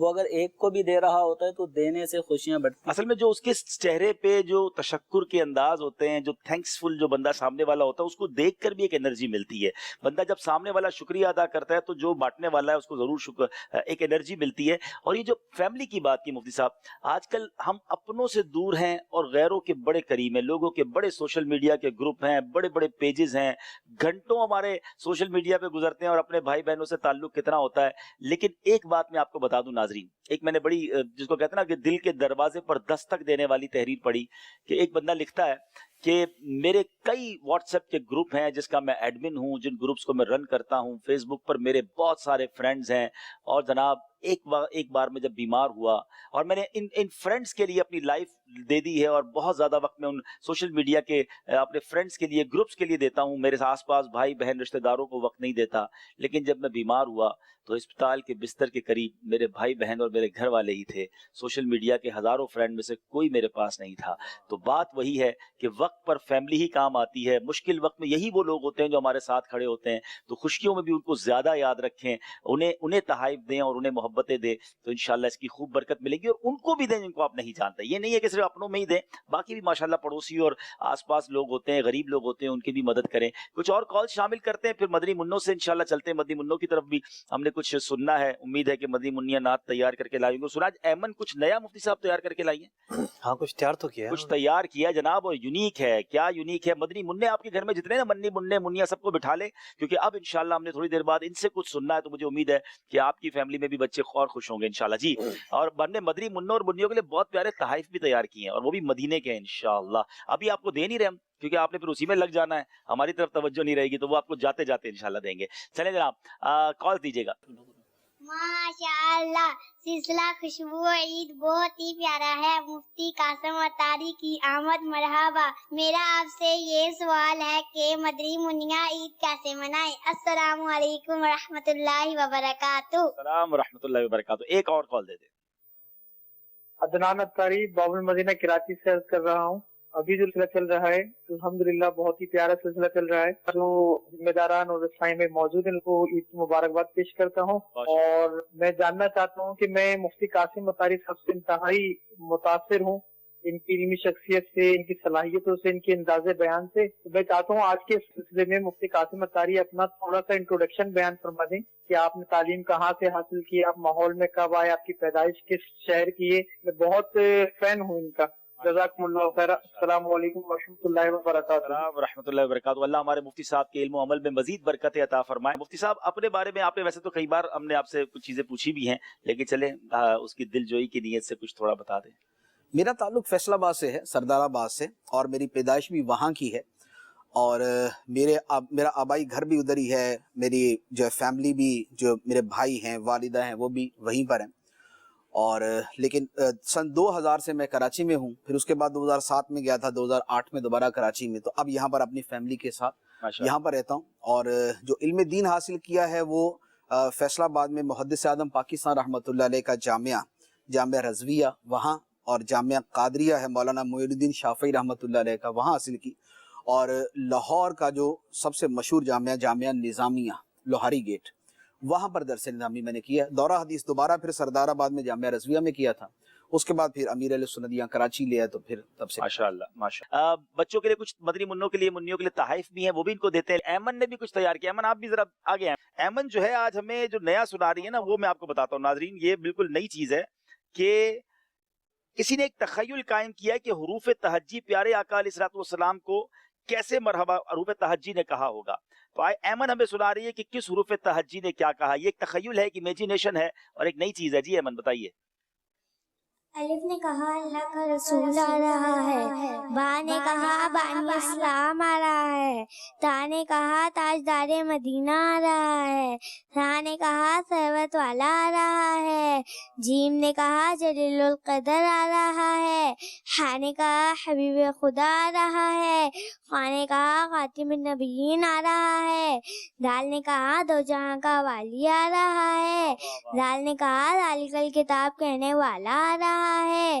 وہ اگر ایک کو بھی دے رہا ہوتا ہے تو دینے سے خوشیاں بڑھتی. اصل میں جو اس کے چہرے پہ جو تشکر کے انداز ہوتے ہیں، جو تھینکس فل جو بندہ سامنے والا ہوتا ہے، اس کو دیکھ کر بھی ایک انرجی ملتی ہے. بندہ جب سامنے والا شکریہ ادا کرتا ہے تو جو بانٹنے والا ہے اس کو ضرور ایک انرجی ملتی ہے. اور یہ جو فیملی کی بات کی مفتی صاحب، آج کل ہم اپنوں سے دور ہیں اور غیروں کے بڑے قریب ہیں. لوگوں کے بڑے سوشل میڈیا کے گروپ ہیں، بڑے بڑے پیجز ہیں، گھنٹوں ہمارے سوشل میڈیا پہ گزرتے ہیں اور اپنے بھائی بہنوں سے تعلق کتنا ہوتا ہے. لیکن ایک بات میں آپ کو بتا دوں ناظرین، ایک میں نے بڑی جس کو کہتے ہیں نا کہ دل کے دروازے پر دستک دینے والی تحریر پڑھی کہ ایک بندہ لکھتا ہے کہ میرے کئی واٹس ایپ کے گروپ ہیں جس کا میں ایڈمن ہوں، جن گروپس کو میں رن کرتا ہوں. فیس بک پر میرے بہت سارے فرینڈز ہیں، اور جناب ایک بار میں جب بیمار ہوا اور میں نے ان فرینڈز کے لیے اپنی لائف دے دی ہے، اور بہت زیادہ وقت میں ان سوشل میڈیا کے اپنے فرینڈز کے لیے، گروپس کے لیے دیتا ہوں. میرے آس پاس بھائی بہن رشتہ داروں کو وقت نہیں دیتا. لیکن جب میں بیمار ہوا تو اسپتال کے بستر کے قریب میرے بھائی بہن اور میرے گھر والے ہی تھے. سوشل میڈیا کے ہزاروں فرینڈ میں سے کوئی میرے پاس نہیں تھا. تو بات وہی ہے کہ وقت پر فیملی ہی کام آتی ہے. مشکل وقت میں یہی وہ لوگ ہوتے ہیں جو ہمارے ساتھ کھڑے ہوتے ہیں. تو خوشیوں میں بھی ان کو زیادہ یاد رکھیں، انہیں تحائف دیں اور انہیں محبتیں دیں، تو انشاءاللہ اس کی خوب برکت ملے گی. اور ان کو بھی دیں جن کو آپ نہیں جانتے. یہ نہیں ہے کہ صرف اپنوں میں ہی دیں، باقی بھی ماشاءاللہ پڑوسی اور آس پاس لوگ ہوتے ہیں، غریب لوگ ہوتے ہیں، ان کی بھی مدد کریں. کچھ اور کال شامل کرتے ہیں، پھر مدنی منوں سے انشاءاللہ چلتے ہیں. مدنی منوں کی طرف بھی ہم نے کچھ سننا ہے. امید ہے کہ مدنی منیاں نعت تیار کر کے لائیں گے. سراج ایمن کچھ نیا مفتی صاحب تیار کر کے لائیں؟ ہاں کچھ تیار تو کیا ہے، کچھ تیار کیا جناب، اور یونیک ہے. کیا یونیک ہے؟ مدنی منع آپ کے گھر میں جتنے نا منی منع منیا سب کو بٹھا لیں، کیونکہ اب انشاءاللہ ہم نے تھوڑی دیر بعد ان سے کچھ سننا ہے. تو مجھے امید ہے کہ آپ کی فیملی میں بھی بچے اور خوش ہوں گے انشاءاللہ. جی، اور ہم نے مدنی منوں اور منیوں کے لیے بہت پیارے تحائف بھی تیار کیے ہیں، اور وہ بھی مدینے کے ہیں انشاءاللہ. ابھی آپ کو دے نہیں رہے ہم، کیونکہ آپ نے پھر اسی میں لگ جانا ہے، ہماری طرف توجہ نہیں رہے گی، تو وہ آپ کو جاتے جاتے انشاءاللہ دیں گے. چلیں جناب، کال دیجیے گا. ماشاءاللہ سلسلہ خوشبو عید بہت ہی پیارا ہے. مفتی قاسم اتاری کی آمد مرحبا. میرا آپ سے یہ سوال ہے کہ مدنی منیا عید کیسے منائیں؟ السلام علیکم ورحمۃ اللہ وبرکاتہ. السلام ورحمۃ اللہ وبرکاتہ. ایک اور کال دے دیں. عدنان اتاری باب المدینہ کراچی سے عرض کر رہا ہوں. ابھی جو سلسلہ چل رہا ہے الحمدللہ بہت ہی پیارا سلسلہ چل رہا ہے. جو ذمہ داران اور رسائی میں موجود ہیں ان کو عید کی مبارکباد پیش کرتا ہوں. اور میں جاننا چاہتا ہوں کہ میں مفتی قاسم اتاری صاحب سے انتہائی متاثر ہوں، ان کی علمی شخصیت سے، ان کی صلاحیتوں سے، ان کے انداز بیان سے. میں چاہتا ہوں آج کے سلسلے میں مفتی قاسم اتاری اپنا تھوڑا سا انٹروڈکشن بیان فرما دیں کہ آپ نے تعلیم کہاں سے حاصل کی، آپ ماحول میں کب آئے، آپ کی پیدائش کس شہر کی ہے. میں بہت فین ہوں ان کا. جزاکم اللہ خیر. السلام علیکم ورحمۃ اللہ وبرکاتہ. السلام ورحمۃ اللہ وبرکاتہ. اللہ ہمارے مفتی صاحب کے علم و عمل میں مزید برکت عطا فرمائے. مفتی صاحب اپنے بارے میں آپ نے ویسے تو کئی بار ہم نے آپ سے کچھ چیزیں پوچھی بھی ہیں، لیکن چلیں اس کی دل جوئی کی نیت سے کچھ تھوڑا بتا دیں. میرا تعلق فیصل آباد سے ہے، سردار آباد سے، اور میری پیدائش بھی وہاں کی ہے. اور میرا آبائی گھر بھی ادھر ہی ہے. میری جو فیملی بھی، جو میرے بھائی ہیں، والدہ ہیں، وہ بھی وہیں پر ہیں. اور لیکن سن 2000 سے میں کراچی میں ہوں. پھر اس کے بعد 2007 میں گیا تھا، 2008 میں دوبارہ کراچی میں. تو اب یہاں پر اپنی فیملی کے ساتھ یہاں پر رہتا ہوں. اور جو علم دین حاصل کیا ہے وہ فیصل آباد میں محدث اعظم پاکستان رحمۃ اللہ علیہ کا جامعہ رضویہ وہاں، اور جامعہ قادریہ ہے مولانا معین الدین شافعی رحمۃ اللہ علیہ کا، وہاں حاصل کی. اور لاہور کا جو سب سے مشہور جامعہ نظامیہ لوہاری گیٹ، وہاں پر درس نظامی میں نے کیا. دورہ حدیث دوبارہ پھر سردار آباد میں جامعہ رضویہ میں کیا تھا. اس کے بعد پھر امیر علیہ سنت یہاں کراچی لیا، تو پھر تب سے ماشاءاللہ ماشاءاللہ. بچوں کے لیے کچھ مدنی منوں کے لیے، منیوں کے لیے تحائف بھی ہیں، وہ بھی ان کو دیتے ہیں. ایمن نے بھی کچھ تیار کیا. ایمن آپ بھی ذرا آگے ہیں. ایمن جو ہے آج ہمیں جو نیا سنا رہی ہے نا، وہ میں آپ کو بتاتا ہوں ناظرین. یہ بالکل نئی چیز ہے کہ کسی نے ایک تخیل قائم کیا ہے کہ حروف تہجی پیارے آقا علیہ الصلوۃ والسلام کو کیسے مرحبا حروف تہجی نے کہا ہوگا. تو ایمن ہمیں سنا رہی ہے کہ کس حروف تہجی نے کیا کہا. یہ ایک تخیل ہے، ایک امیجینیشن ہے، اور ایک نئی چیز ہے. جی ایمن بتائیے. الف نے کہا اللہ کا رسول آ رہا ہے، با نے کہا بانی اسلام آ رہا ہے، تا نے کہا تاجدار مدینہ آ رہا ہے، سا نے کہا ثروت والا آ رہا ہے، جیم نے کہا جلیل القدر آ رہا ہے، ہا نے کہا حبیب خدا آ رہا ہے، خا نے کہا خاتم النبیین آ رہا ہے، دال نے کہا دو جہاں کا والی آ رہا ہے، دال نے کہا ذالک الکتاب کہنے والا آ رہا ہے،